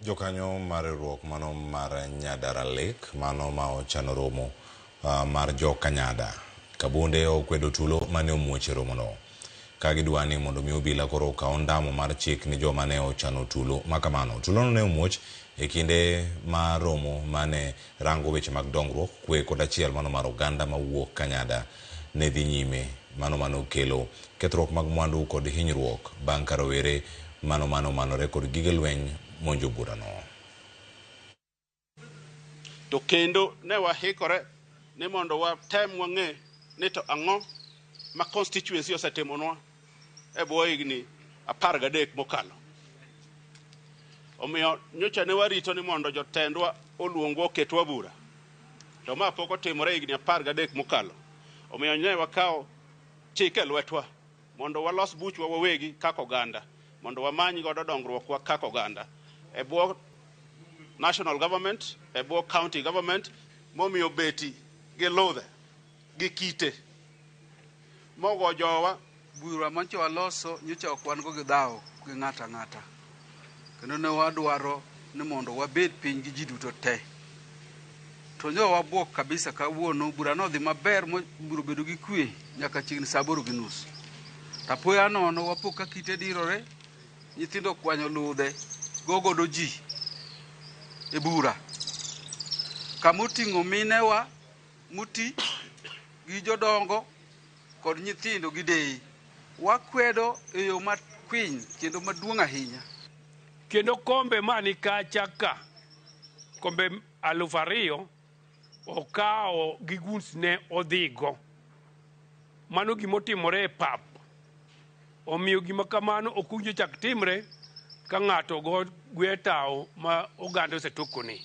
Jokanyo mar riwruok mano mar Nyadara Lake mano ma ochano romo mar jokanyada Kabonde okwedo tulo mane omuoche romono ka gidwa ni mondo mi obila koro kaw ndamo mar chik ni joma ne ochano tulo makamano. Tulono ne omuoch e kinde mar romo mane rango weche mag dongruok kwe kod achiel mano mar oganda mawuok Kanyada ne dhi nyime mano kelo kethruok mag mwandu kod hinyruok bang' ka rowere manore kod gige lweny monjo burano. To kendo ne wahikore ni mondo watem wang'e ni to ang'o ma constituency osetimonwa e bwo higni 13 mokalo. Omiyo nyocha ne warito ni mondo jotendwa oluongwa oketwa bura. To ma pok otimore higni 13 mokalo. Omiyo ne wakawo chike lwetwa mondo walos buchwa wawegi kaka oganda, mondo wamany godo dongruokwa kaka oganda e bwo national government, e bwo county government, momiyo beti gi ludhe gi kite mogo jowa bura mancho waloso nyocha ok wan go gi dhawo gi ng'ata ng'ata, kendo ne wadwaro ni mondo wabed piny gi ji duto te. To nyo wabuok kabisa kawuono bura no dhi maber, biro bedo gi kwe nyaka chiegni saa 8:30. Tapoya nono wapo ka kite dirore, nyithindo kwanyo ludhe gogodo ji e bura kamoting'o minewa muti gi jodongo kod nyithindo gi dei. Wakwedo e yo makwiny kendo maduong' ahinya. Kendo kombe mani kacha ka kombe 2,000 okawo gi guns ne odhigo. Mano gimotimore e pap. Omiyo gima kamano okunjo chak timre ka ng'ato go gwe tao ma oganda osetokone.